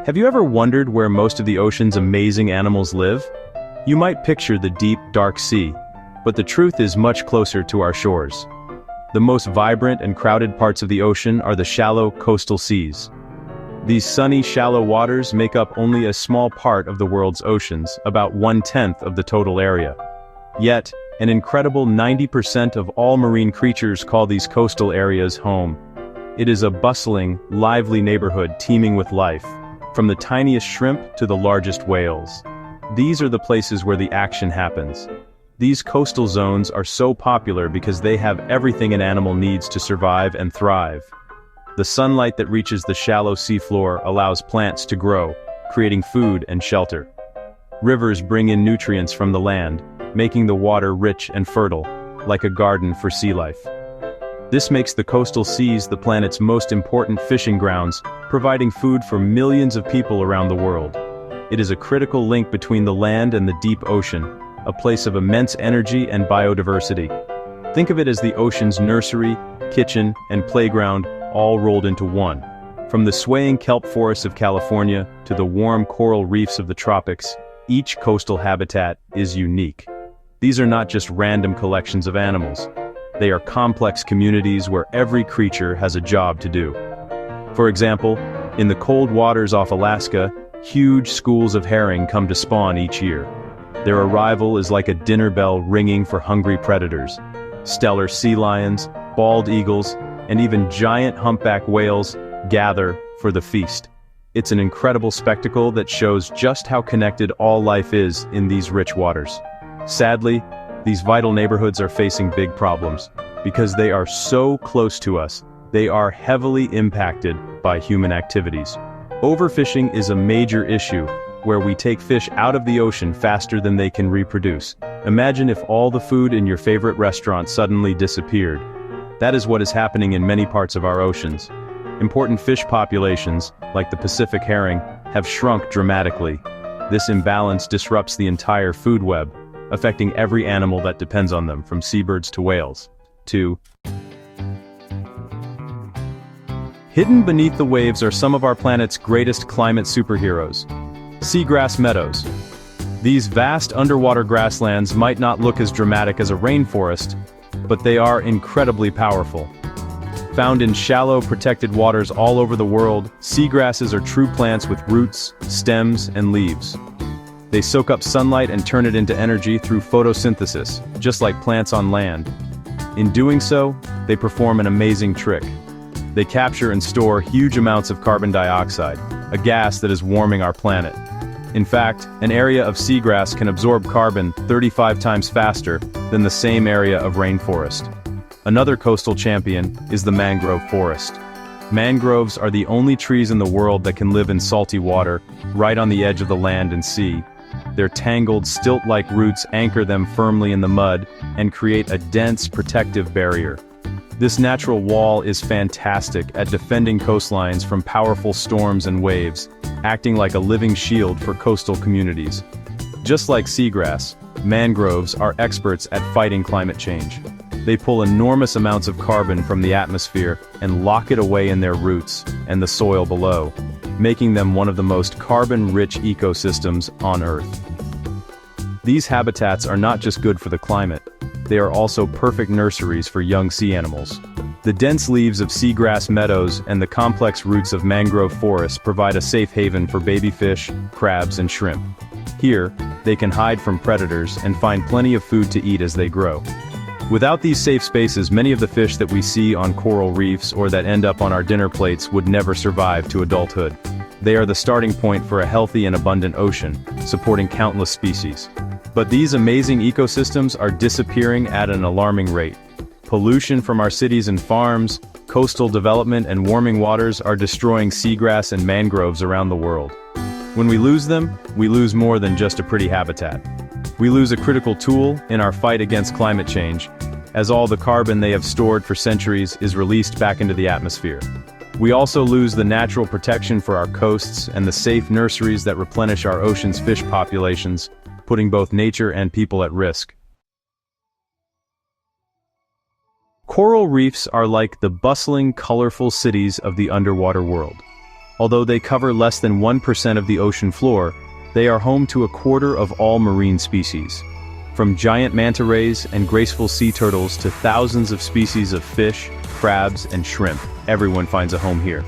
Have you ever wondered where most of the ocean's amazing animals live? You might picture the deep, dark sea, but the truth is much closer to our shores. The most vibrant and crowded parts of the ocean are the shallow coastal seas. These sunny, shallow waters make up only a small part of the world's oceans, about 1/10 of the total area. Yet, an incredible 90% of all marine creatures call these coastal areas home. It is a bustling, lively neighborhood teeming with life, from the tiniest shrimp to the largest whales. These are the places where the action happens. These coastal zones are so popular because they have everything an animal needs to survive and thrive. The sunlight that reaches the shallow seafloor allows plants to grow, creating food and shelter. Rivers bring in nutrients from the land, making the water rich and fertile, like a garden for sea life. This makes the coastal seas the planet's most important fishing grounds, providing food for millions of people around the world. It is a critical link between the land and the deep ocean, a place of immense energy and biodiversity. Think of it as the ocean's nursery, kitchen, and playground, all rolled into one. From the swaying kelp forests of California to the warm coral reefs of the tropics, each coastal habitat is unique. These are not just random collections of animals. They are complex communities where every creature has a job to do. For example, in the cold waters off Alaska, huge schools of herring come to spawn each year. Their arrival is like a dinner bell ringing for hungry predators. Stellar sea lions, bald eagles, and even giant humpback whales gather for the feast. It's an incredible spectacle that shows just how connected all life is in these rich waters. Sadly, these vital neighborhoods are facing big problems. Because they are so close to us, they are heavily impacted by human activities. Overfishing is a major issue, where we take fish out of the ocean faster than they can reproduce. Imagine if all the food in your favorite restaurant suddenly disappeared. That is what is happening in many parts of our oceans. Important fish populations, like the Pacific herring, have shrunk dramatically. This imbalance disrupts the entire food web, affecting every animal that depends on them, from seabirds to whales. Hidden beneath the waves are some of our planet's greatest climate superheroes. Seagrass meadows. These vast underwater grasslands might not look as dramatic as a rainforest, but they are incredibly powerful. Found in shallow, protected waters all over the world, seagrasses are true plants with roots, stems, and leaves. They soak up sunlight and turn it into energy through photosynthesis, just like plants on land. In doing so, they perform an amazing trick. They capture and store huge amounts of carbon dioxide, a gas that is warming our planet. In fact, an area of seagrass can absorb carbon 35 times faster than the same area of rainforest. Another coastal champion is the mangrove forest. Mangroves are the only trees in the world that can live in salty water, right on the edge of the land and sea. Their tangled, stilt-like roots anchor them firmly in the mud and create a dense, protective barrier. This natural wall is fantastic at defending coastlines from powerful storms and waves, acting like a living shield for coastal communities. Just like seagrass, mangroves are experts at fighting climate change. They pull enormous amounts of carbon from the atmosphere and lock it away in their roots and the soil below, making them one of the most carbon-rich ecosystems on Earth. These habitats are not just good for the climate, they are also perfect nurseries for young sea animals. The dense leaves of seagrass meadows and the complex roots of mangrove forests provide a safe haven for baby fish, crabs, and shrimp. Here, they can hide from predators and find plenty of food to eat as they grow. Without these safe spaces, many of the fish that we see on coral reefs or that end up on our dinner plates would never survive to adulthood. They are the starting point for a healthy and abundant ocean, supporting countless species. But these amazing ecosystems are disappearing at an alarming rate. Pollution from our cities and farms, coastal development, and warming waters are destroying seagrass and mangroves around the world. When we lose them, we lose more than just a pretty habitat. We lose a critical tool in our fight against climate change, as all the carbon they have stored for centuries is released back into the atmosphere. We also lose the natural protection for our coasts and the safe nurseries that replenish our ocean's fish populations, putting both nature and people at risk. Coral reefs are like the bustling, colorful cities of the underwater world. Although they cover less than 1% of the ocean floor, they are home to a quarter of all marine species. From giant manta rays and graceful sea turtles to thousands of species of fish, crabs, and shrimp, everyone finds a home here.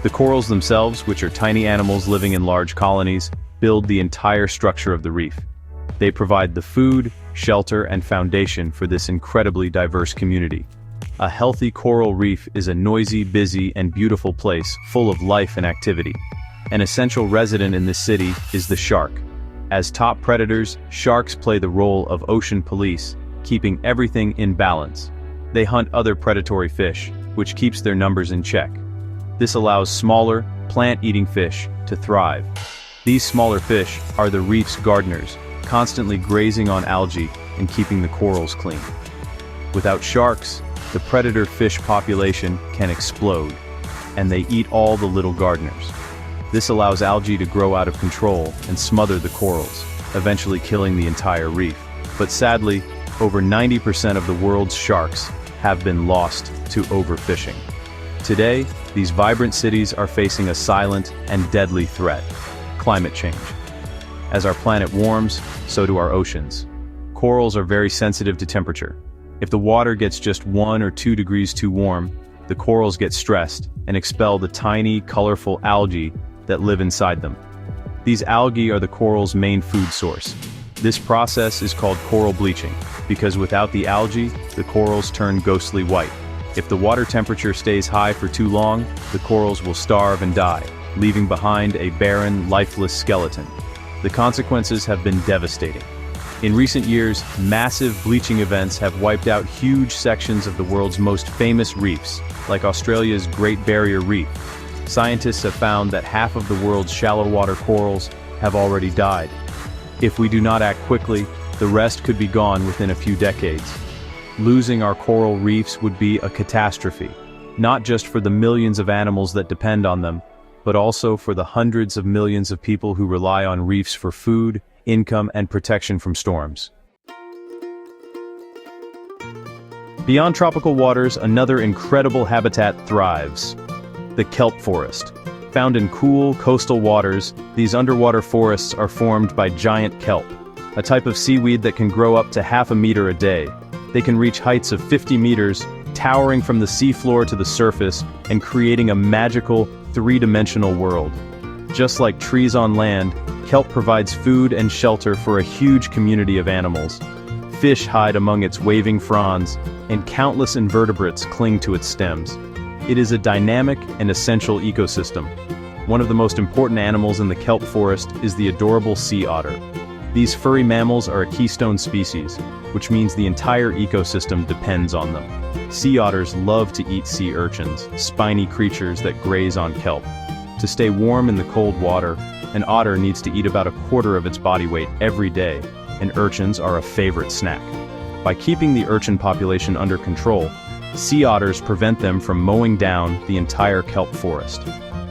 The corals themselves, which are tiny animals living in large colonies, build the entire structure of the reef. They provide the food, shelter, and foundation for this incredibly diverse community. A healthy coral reef is a noisy, busy, and beautiful place full of life and activity. An essential resident in this city is the shark. As top predators, sharks play the role of ocean police, keeping everything in balance. They hunt other predatory fish, which keeps their numbers in check. This allows smaller, plant-eating fish to thrive. These smaller fish are the reef's gardeners, constantly grazing on algae and keeping the corals clean. Without sharks, the predator fish population can explode, and they eat all the little gardeners. This allows algae to grow out of control and smother the corals, eventually killing the entire reef. But sadly, over 90% of the world's sharks have been lost to overfishing. Today, these vibrant cities are facing a silent and deadly threat: climate change. As our planet warms, so do our oceans. Corals are very sensitive to temperature. If the water gets just 1 or 2 degrees too warm, the corals get stressed and expel the tiny, colorful algae that live inside them. These algae are the coral's main food source. This process is called coral bleaching, because without the algae, the corals turn ghostly white. If the water temperature stays high for too long, the corals will starve and die, leaving behind a barren, lifeless skeleton. The consequences have been devastating. In recent years, massive bleaching events have wiped out huge sections of the world's most famous reefs, like Australia's Great Barrier Reef. Scientists have found that half of the world's shallow water corals have already died. If we do not act quickly, the rest could be gone within a few decades. Losing our coral reefs would be a catastrophe, not just for the millions of animals that depend on them, but also for the hundreds of millions of people who rely on reefs for food, income, and protection from storms. Beyond tropical waters, another incredible habitat thrives: the kelp forest. Found in cool, coastal waters, these underwater forests are formed by giant kelp, a type of seaweed that can grow up to half a meter a day. They can reach heights of 50 meters, towering from the seafloor to the surface and creating a magical, three-dimensional world. Just like trees on land, kelp provides food and shelter for a huge community of animals. Fish hide among its waving fronds, and countless invertebrates cling to its stems. It is a dynamic and essential ecosystem. One of the most important animals in the kelp forest is the adorable sea otter. These furry mammals are a keystone species, which means the entire ecosystem depends on them. Sea otters love to eat sea urchins, spiny creatures that graze on kelp. To stay warm in the cold water, an otter needs to eat about a quarter of its body weight every day, and urchins are a favorite snack. By keeping the urchin population under control, sea otters prevent them from mowing down the entire kelp forest.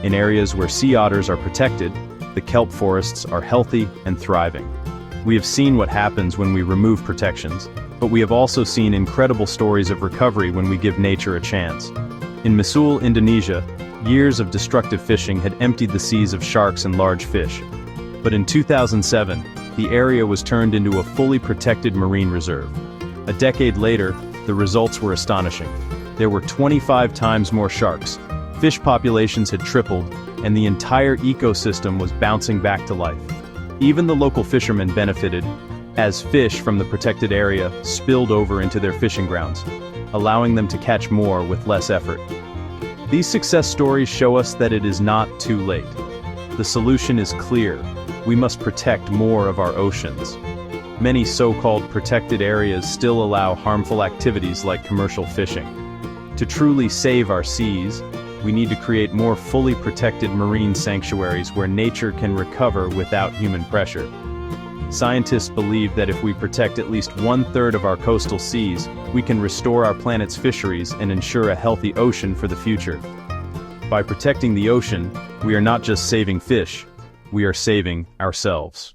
In areas where sea otters are protected, the kelp forests are healthy and thriving. We have seen what happens when we remove protections, but we have also seen incredible stories of recovery when we give nature a chance. In Mosul, Indonesia, years of destructive fishing had emptied the seas of sharks and large fish. But in 2007, the area was turned into a fully protected marine reserve. A decade later, the results were astonishing. There were 25 times more sharks, fish populations had tripled, and the entire ecosystem was bouncing back to life. Even the local fishermen benefited, as fish from the protected area spilled over into their fishing grounds, allowing them to catch more with less effort. These success stories show us that it is not too late. The solution is clear: we must protect more of our oceans. Many so-called protected areas still allow harmful activities like commercial fishing. To truly save our seas, we need to create more fully protected marine sanctuaries where nature can recover without human pressure. Scientists believe that if we protect at least 1/3 of our coastal seas, we can restore our planet's fisheries and ensure a healthy ocean for the future. By protecting the ocean, we are not just saving fish, we are saving ourselves.